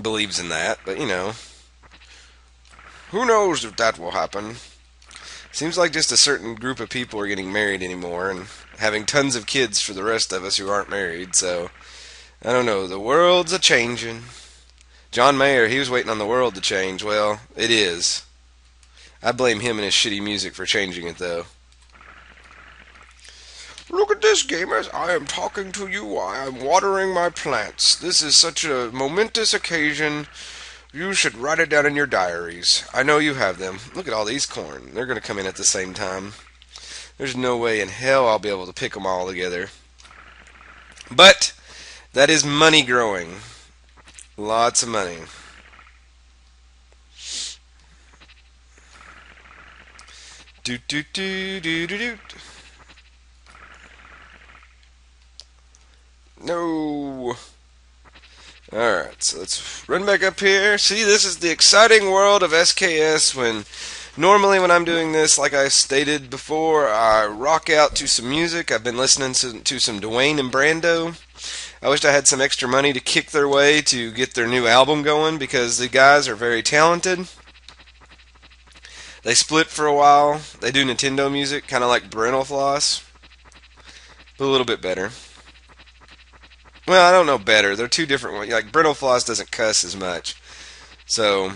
believes in that, but you know, who knows if that will happen. Seems like just a certain group of people are getting married anymore and having tons of kids for the rest of us who aren't married, so I don't know, the world's a changing. John Mayer, he was waiting on the world to change. Well, it is. I blame him and his shitty music for changing it, though. Look at this, gamers. I am talking to you while I'm watering my plants. This is such a momentous occasion. You should write it down in your diaries. I know you have them. Look at all these corn. They're going to come in at the same time. There's no way in hell I'll be able to pick them all together. But that is money growing. Lots of money. Doot doot doot doot doot doot. No. Alright, so let's run back up here. See, this is the exciting world of SKS when normally when I'm doing this, like I stated before, I rock out to some music. I've been listening to some Dwayne and Brando. I wished I had some extra money to kick their way to get their new album going because the guys are very talented. They split for a while. They do Nintendo music, kind of like Brental Floss, but a little bit better. Well, I don't know better. They're two different ones. Like Brental Floss doesn't cuss as much, so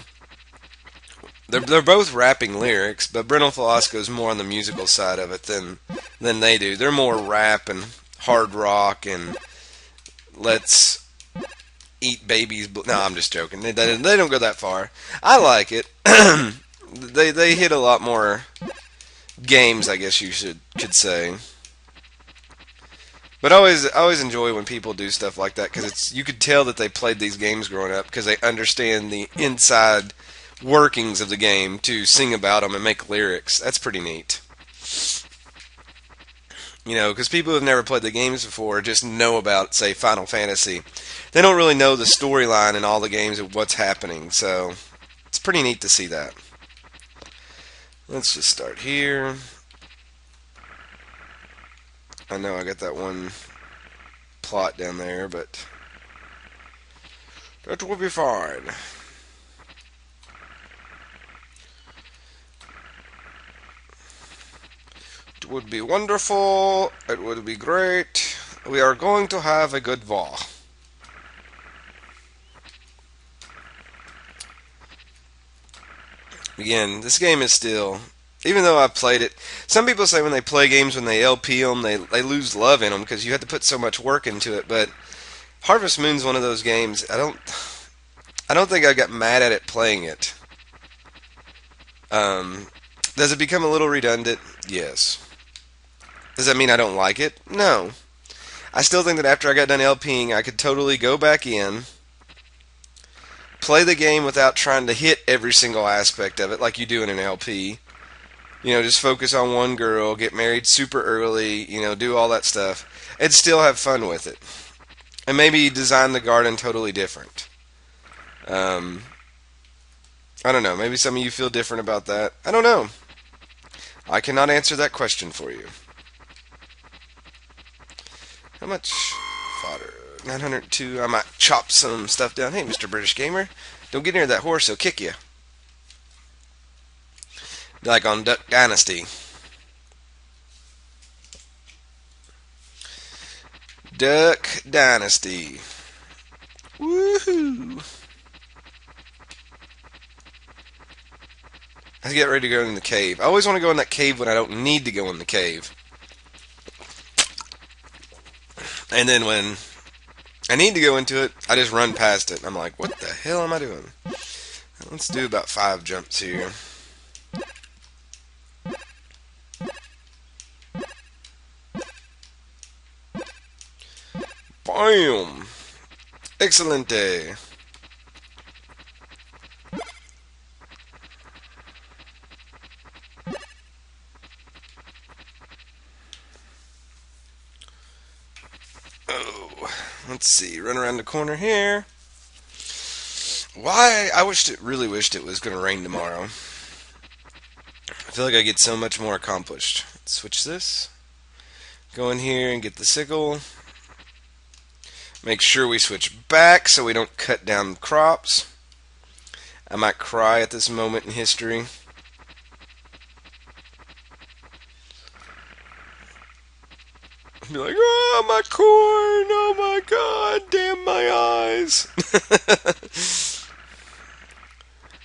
they're both rapping lyrics, but Brental Floss goes more on the musical side of it than they do. They're more rap and hard rock and let's eat babies. No, I'm just joking. They don't go that far. I like it. They hit a lot more games, I guess you could say. But I always enjoy when people do stuff like that because you could tell that they played these games growing up because they understand the inside workings of the game to sing about them and make lyrics. That's pretty neat. You know, because people who have never played the games before just know about, say, Final Fantasy. They don't really know the storyline in all the games of what's happening, so it's pretty neat to see that. Let's just start here. I know I got that one plot down there, but that will be fine. It would be wonderful. It would be great. We are going to have a good war. Again, this game is still, even though I've played it, some people say when they play games, when they LP them, they lose love in them because you have to put so much work into it. But Harvest Moon's one of those games. I don't think I got mad at it playing it. Does it become a little redundant? Yes. Does that mean I don't like it? No. I still think that after I got done LPing, I could totally go back in, play the game without trying to hit every single aspect of it like you do in an LP. You know, just focus on one girl, get married super early, you know, do all that stuff, and still have fun with it. And maybe design the garden totally different. I don't know. Maybe some of you feel different about that. I don't know. I cannot answer that question for you. How much fodder? 902. I might chop some stuff down. Hey, Mr. British Gamer. Don't get near that horse, he'll kick you. Like on Duck Dynasty. Duck Dynasty. Woohoo! I get ready to go in the cave. I always want to go in that cave when I don't need to go in the cave. And then when I need to go into it, I just run past it. I'm like, what the hell am I doing? Let's do about 5 jumps here. Bam! Excelente! Oh, let's see. Run around the corner here. Why? Really wished it was going to rain tomorrow. I feel like I get so much more accomplished. Switch this. Go in here and get the sickle. Make sure we switch back so we don't cut down crops. I might cry at this moment in history. Be like, oh, my corn, oh my god, damn my eyes.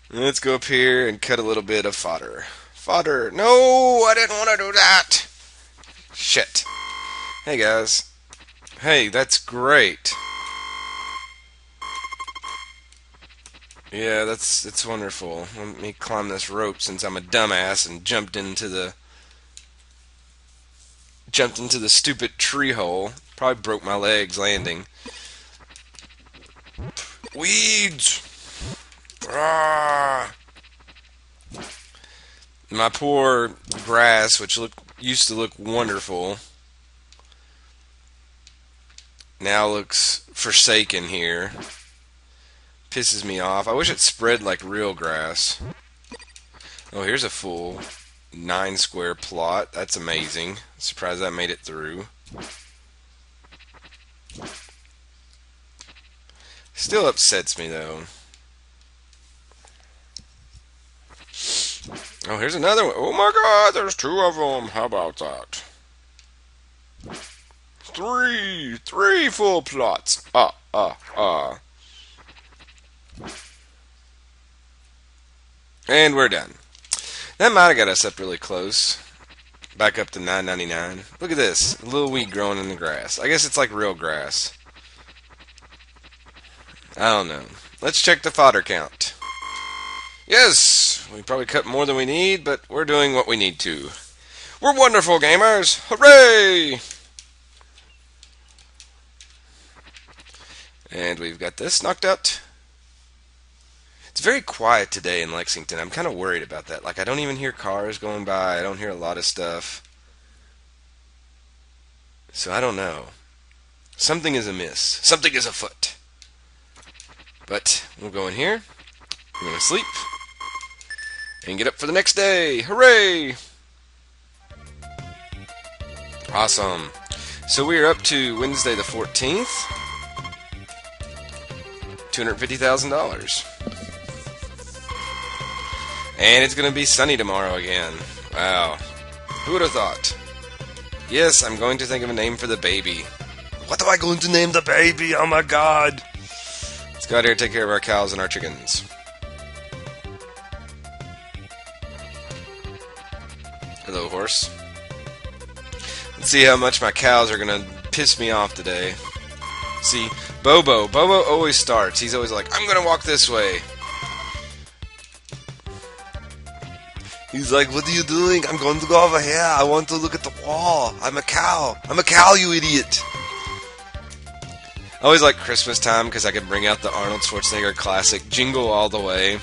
Let's go up here and cut a little bit of fodder. Fodder. No, I didn't want to do that. Shit. Hey, guys. Hey, that's great. Yeah, that's wonderful. Let me climb this rope since I'm a dumbass and jumped into the stupid tree hole. Probably broke my legs landing. Weeds! Ah! My poor grass, which used to look wonderful, now looks forsaken here. Pisses me off. I wish it spread like real grass. Oh, here's a full 9 square plot. That's amazing. Surprised that made it through. Still upsets me though. Oh, here's another one. Oh my god, there's 2 of them. How about that? 3 full plots. And we're done. That might have got us up really close. Back up to $9.99. Look at this. A little weed growing in the grass. I guess it's like real grass. I don't know. Let's check the fodder count. Yes! We probably cut more than we need, but we're doing what we need to. We're wonderful gamers! Hooray! And we've got this knocked out. It's very quiet today in Lexington. I'm kind of worried about that. Like, I don't even hear cars going by. I don't hear a lot of stuff. So I don't know. Something is amiss. Something is afoot. But we'll go in here. We're going to sleep. And get up for the next day. Hooray! Awesome. So we are up to Wednesday the 14th. $250,000. And it's going to be sunny tomorrow again. Wow. Who would have thought? Yes, I'm going to think of a name for the baby. What am I going to name the baby? Oh my god. Let's go out here and take care of our cows and our chickens. Hello, horse. Let's see how much my cows are going to piss me off today. See, Bobo always starts. He's always like, I'm going to walk this way. He's like, what are you doing? I'm going to go over here. I want to look at the wall. I'm a cow. I'm a cow, you idiot. I always like Christmas time because I can bring out the Arnold Schwarzenegger classic, Jingle All the Way.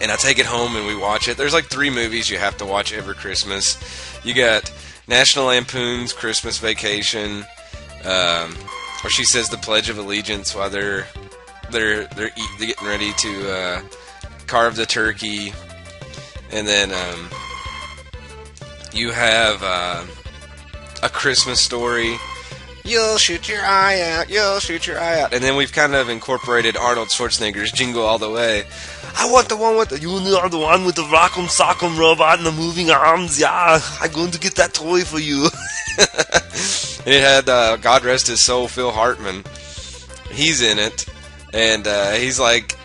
And I take it home and we watch it. There's like 3 movies you have to watch every Christmas. You got National Lampoon's Christmas Vacation, where she says the Pledge of Allegiance while they're getting ready to carve the turkey. And then you have A Christmas Story. You'll shoot your eye out. You'll shoot your eye out. And then we've kind of incorporated Arnold Schwarzenegger's Jingle All the Way. I want the one with the... You are the one with the rock'em sock'em robot and the moving arms. Yeah, I'm going to get that toy for you. And it had, God rest his soul, Phil Hartman. He's in it. And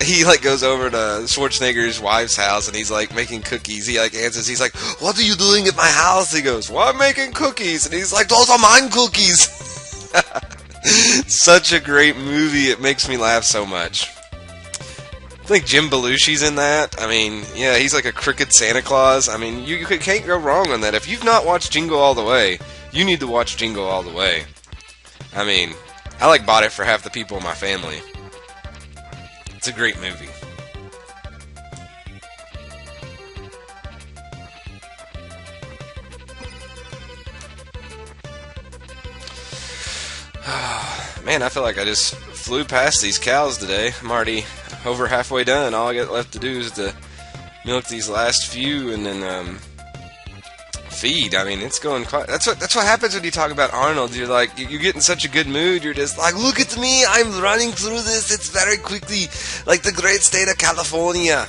he goes over to Schwarzenegger's wife's house and he's like making cookies. He like answers, he's like, what are you doing at my house? He goes, well, I'm making cookies. And he's like, those are mine cookies. Such a great movie. It makes me laugh so much. I think Jim Belushi's in that. I mean, yeah, he's like a crooked Santa Claus. I mean, you can't go wrong on that. If you've not watched Jingle All the Way, you need to watch Jingle All the Way. I mean, I like bought it for half the people in my family. It's a great movie. Man, I feel like I just flew past these cows today. I'm already over halfway done. All I got left to do is to milk these last few and then feed. I mean, it's going quite. That's what happens when you talk about Arnold. You're like, you get in such a good mood. You're just like, look at me, I'm running through this. It's very quickly, like the great state of California.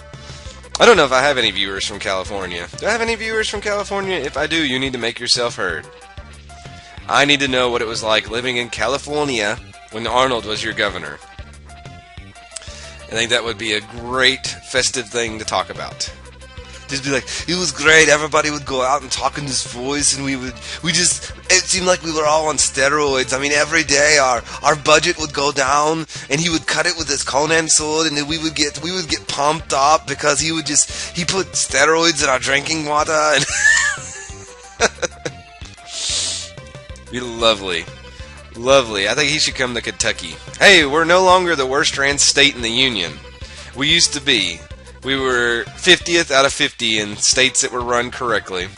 I don't know if I have any viewers from California. Do I have any viewers from California? If I do, you need to make yourself heard. I need to know what it was like living in California when Arnold was your governor. I think that would be a great festive thing to talk about. Just be like, it was great, everybody would go out and talk in this voice, and it seemed like we were all on steroids. I mean, every day our budget would go down, and he would cut it with his Conan sword, and then we would get pumped up, because he put steroids in our drinking water, and be lovely. Lovely. I think he should come to Kentucky. Hey, we're no longer the worst ran state in the Union. We used to be. We were 50th out of 50 in states that were run correctly.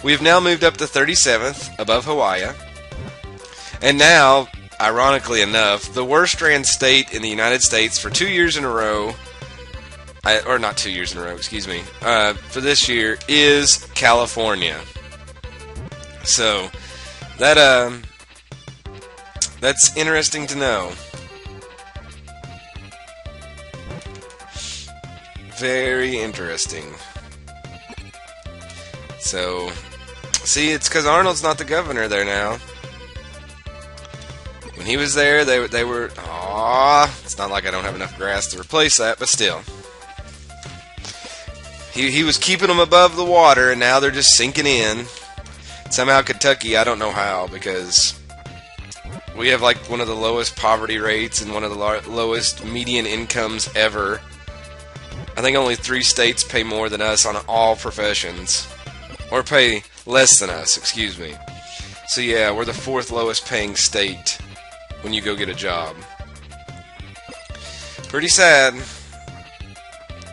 We have now moved up to 37th, above Hawaii. And now, ironically enough, the worst ran state in the United States for 2 years in a row, or not 2 years in a row, excuse me, for this year, is California. So, that's interesting to know. Very interesting. So, see, it's because Arnold's not the governor there now. When he was there, they were... Aww, it's not like I don't have enough grass to replace that, but still. He was keeping them above the water, and now they're just sinking in. Somehow Kentucky, I don't know how, because we have like one of the lowest poverty rates and one of the lowest median incomes ever. I think only 3 states pay more than us on all professions. Or pay less than us, excuse me. So yeah, we're the 4th lowest paying state when you go get a job. Pretty sad.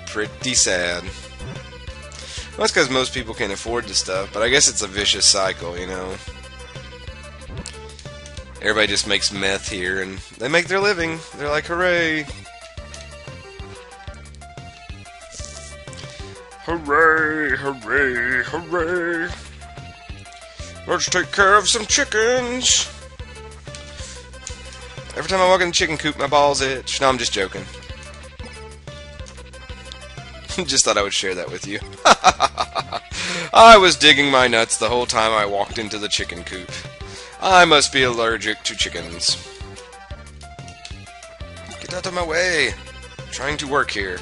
Pretty sad. Well, that's because most people can't afford this stuff, but I guess it's a vicious cycle, you know. Everybody just makes meth here, and they make their living. They're like, hooray! Hooray, hooray, hooray. Let's take care of some chickens. Every time I walk in the chicken coop, my balls itch. No, I'm just joking. Just thought I would share that with you. I was digging my nuts the whole time I walked into the chicken coop. I must be allergic to chickens. Get out of my way. I'm trying to work here.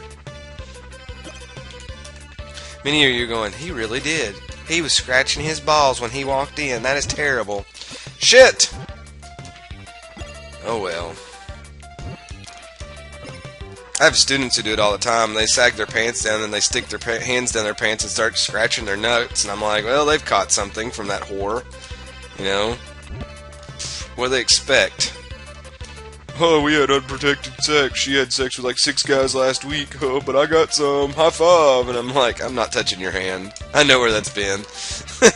Many of you are going, he really did. He was scratching his balls when he walked in. That is terrible. Shit! Oh well. I have students who do it all the time. They sag their pants down and they stick their hands down their pants and start scratching their nuts. And I'm like, well, they've caught something from that whore. You know? What do they expect? Oh, we had unprotected sex. She had sex with like 6 guys last week. Oh, but I got some. High five. And I'm like, I'm not touching your hand. I know where that's been.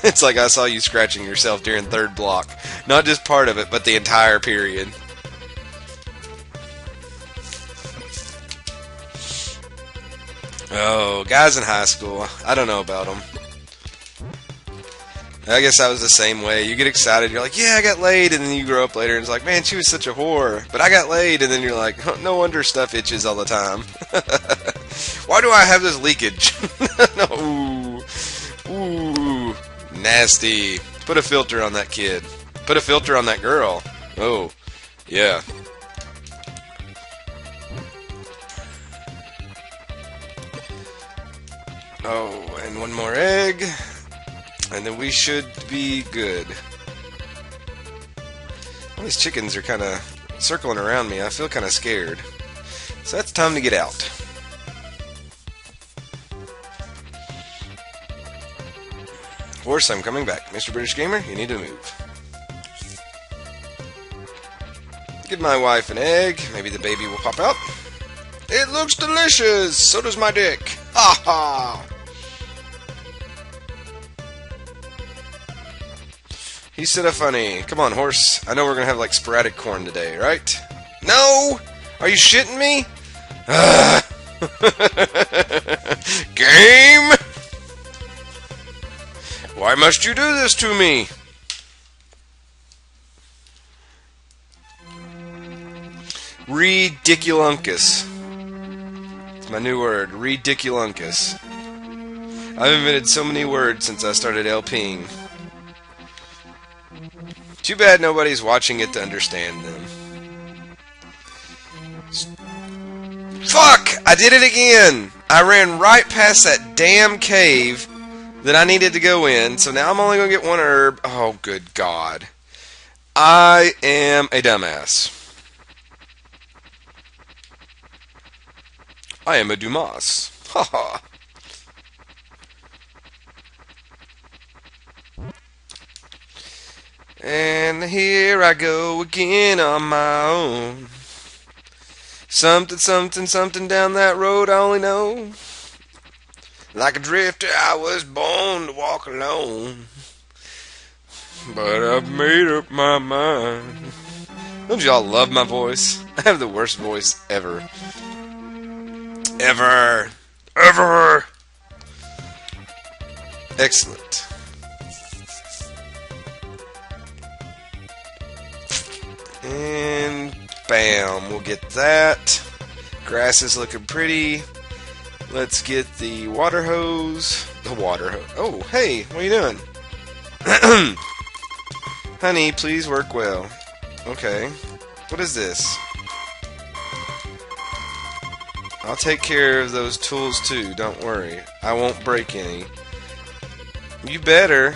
It's like I saw you scratching yourself during 3rd block. Not just part of it, but the entire period. Oh, guys in high school. I don't know about them. I guess I was the same way. You get excited, you're like, yeah, I got laid, and then you grow up later and it's like, man, she was such a whore. But I got laid, and then you're like, oh, no wonder stuff itches all the time. Why do I have this leakage? No. Ooh. Nasty. Put a filter on that kid. Put a filter on that girl. Oh. Yeah. Oh, and one more egg. And then we should be good. All these chickens are kind of circling around me. I feel kind of scared. So that's time to get out. Horse, I'm coming back. Mr. British Gamer, you need to move. Give my wife an egg. Maybe the baby will pop out. It looks delicious! So does my dick. Ha ha! He's so funny. Come on, horse. I know we're gonna have like sporadic corn today, right? No! Are you shitting me? Game! Why must you do this to me? Ridiculunkus. It's my new word. Ridiculunkus. I've invented so many words since I started LPing. Too bad nobody's watching it to understand them. Fuck! I did it again! I ran right past that damn cave that I needed to go in, so now I'm only going to get one herb. Oh, good God. I am a dumbass. I am a Dumas. Haha. And here I go again on my own. Something, something, something down that road I only know. Like a drifter I was born to walk alone. But I've made up my mind. Don't y'all love my voice? I have the worst voice ever. Ever. Excellent. And bam, we'll get that. Grass is looking pretty. Let's get the water hose. The water hose. Oh, hey, what are you doing? Honey, please work well. Okay. What is this? I'll take care of those tools too, don't worry. I won't break any. You better.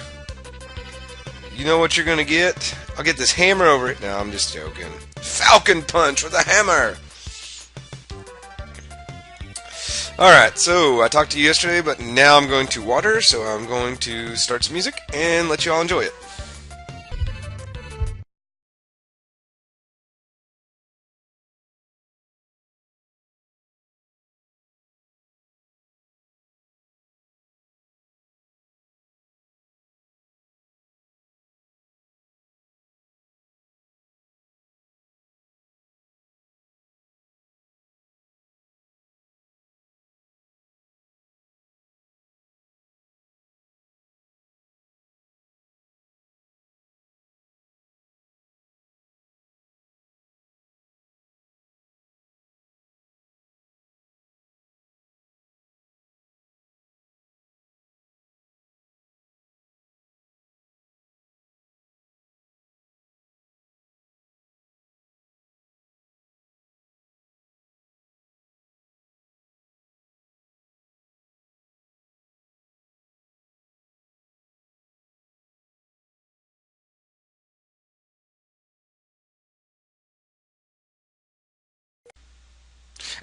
You know what you're gonna get? I'll get this hammer over it. No, I'm just joking. Falcon punch with a hammer! Alright, so I talked to you yesterday, but now I'm going to water, so I'm going to start some music and let you all enjoy it.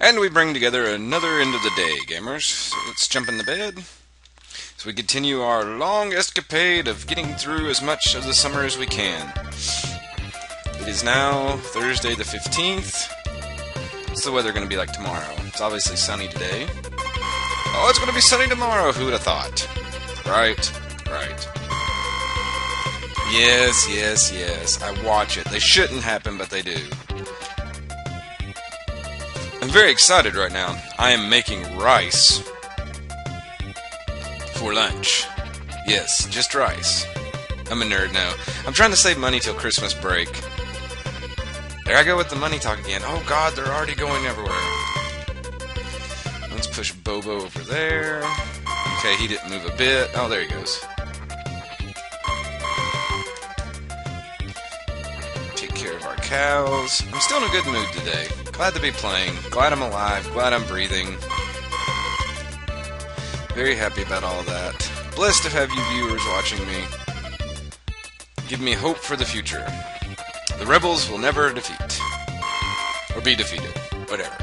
And we bring together another end of the day, gamers. So let's jump in the bed. So we continue our long escapade of getting through as much of the summer as we can. It is now Thursday the 15th. What's the weather going to be like tomorrow? It's obviously sunny today. Oh, it's going to be sunny tomorrow. Who would have thought? Right. Yes. I watch it. They shouldn't happen, but they do. I'm very excited right now. I am making rice for lunch. Yes, just rice. I'm a nerd now. I'm trying to save money till Christmas break. There I go with the money talk again. Oh God, they're already going everywhere. Let's push Bobo over there. Okay, he didn't move a bit. Oh, there he goes. Take care of our cows. I'm still in a good mood today. Glad to be playing. Glad I'm alive. Glad I'm breathing. Very happy about all that. Blessed to have you viewers watching me. Give me hope for the future. The rebels will never defeat. Or be defeated. Whatever.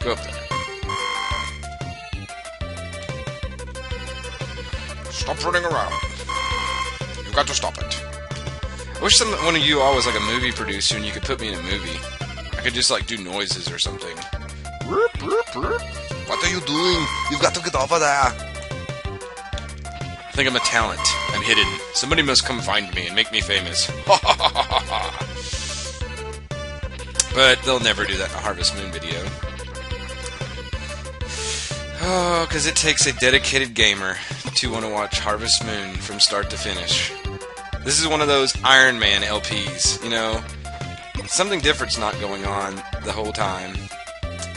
Go up there. Stop running around. You've got to stop it. I wish one of you all was like a movie producer and you could put me in a movie. I could just like do noises or something. What are you doing? You've got to get over there. I think I'm a talent. I'm hidden. Somebody must come find me and make me famous. But they'll never do that in a Harvest Moon video. Oh, because it takes a dedicated gamer too want to watch Harvest Moon from start to finish. This is one of those Iron Man LPs, you know? Something different's not going on the whole time.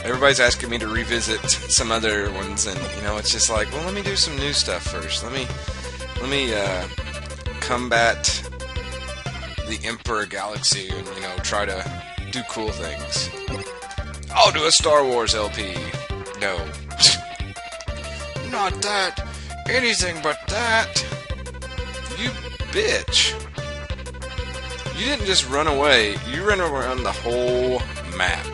Everybody's asking me to revisit some other ones, and, you know, it's just like, well, let me do some new stuff first. Let me combat the Emperor Galaxy and, you know, try to do cool things. I'll do a Star Wars LP. No. Not that. Anything but that. You bitch. You didn't just run away. You ran around the whole map.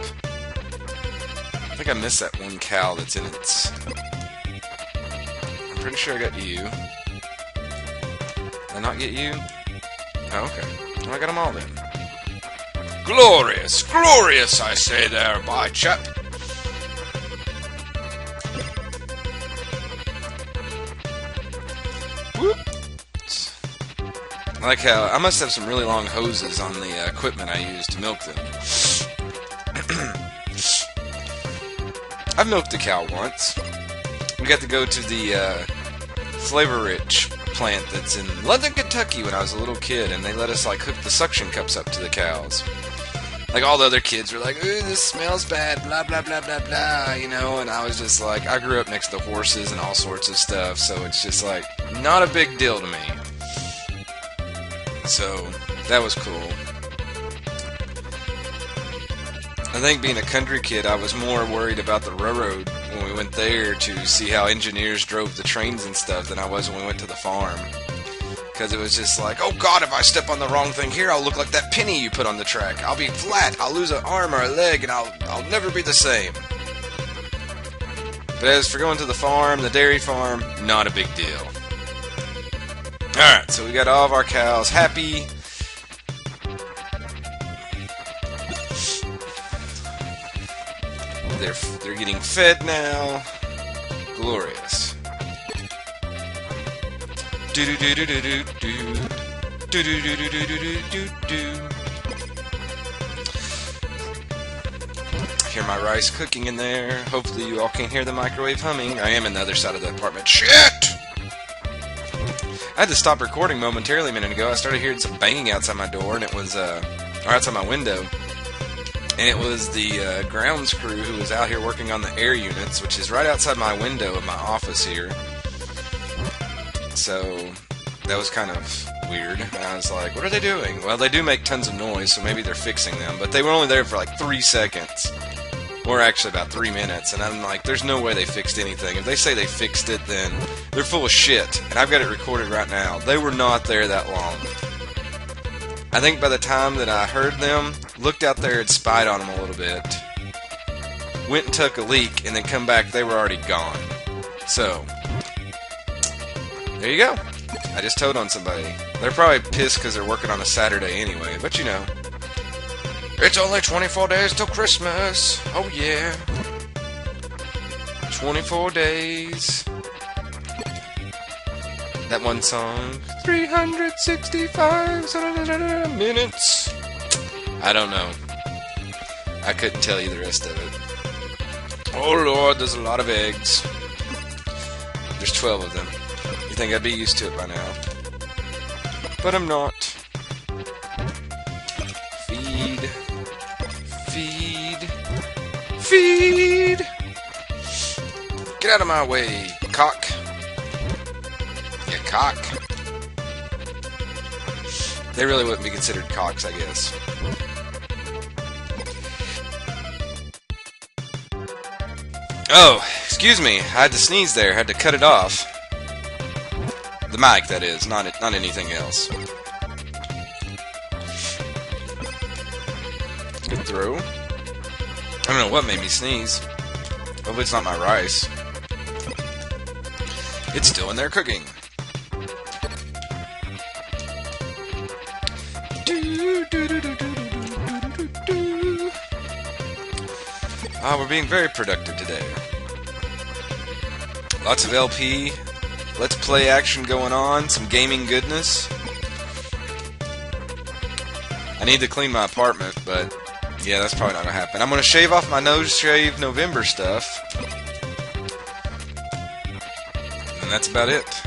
I think I missed that one cow that's in its... I'm pretty sure I got you. Did I not get you? Oh, okay. Well, I got them all then. Glorious! Glorious, I say there, by chap! Whoop! I like how I must have some really long hoses on the equipment I use to milk them. I've milked a cow once. We got to go to the Flavor Rich plant that's in London, Kentucky when I was a little kid, and they let us like hook the suction cups up to the cows. Like all the other kids were like, ooh, this smells bad, blah blah blah blah blah, you know, and I was just like, I grew up next to horses and all sorts of stuff, so it's just like not a big deal to me. So, that was cool. I think being a country kid, I was more worried about the railroad when we went there to see how engineers drove the trains and stuff than I was when we went to the farm. Because it was just like, oh god, if I step on the wrong thing here, I'll look like that penny you put on the track. I'll be flat, I'll lose an arm or a leg, and I'll never be the same. But as for going to the farm, the dairy farm, not a big deal. Alright, so we got all of our cows happy. They're getting fed now. Glorious. Do do do do do do do do do do do do do do do. Hear my rice cooking in there. Hopefully you all can't hear the microwave humming. I am in the other side of the apartment. Shit! I had to stop recording momentarily a minute ago. I started hearing some banging outside my door, and it was, or outside my window. And it was the grounds crew who was out here working on the air units, which is right outside my window in my office here. So, that was kind of weird. And I was like, what are they doing? Well, they do make tons of noise, so maybe they're fixing them. But they were only there for like 3 seconds. Or actually about 3 minutes, and I'm like, there's no way they fixed anything. If they say they fixed it, then they're full of shit. And I've got it recorded right now. They were not there that long. I think by the time that I heard them, looked out there and spied on them a little bit, went and took a leak, and then come back, they were already gone. So, there you go. I just told on somebody. They're probably pissed because they're working on a Saturday anyway, but you know. It's only 24 days till Christmas. Oh yeah. 24 days. That one song. 365 minutes. I don't know. I couldn't tell you the rest of it. Oh Lord, there's a lot of eggs. There's 12 of them. You think I'd be used to it by now. But I'm not. Feed. Feed. Feed! Get out of my way, cock. You cock. They really wouldn't be considered cocks, I guess. Oh, excuse me. I had to sneeze there. I had to cut it off. The mic, that is. Not anything else. Good throw. I don't know what made me sneeze. Hopefully it's not my rice. It's still in there cooking. Ah, we're being very productive today. Lots of LP, Let's Play action going on, some gaming goodness. I need to clean my apartment, but yeah, that's probably not going to happen. I'm going to shave off my nose shave November stuff. And that's about it.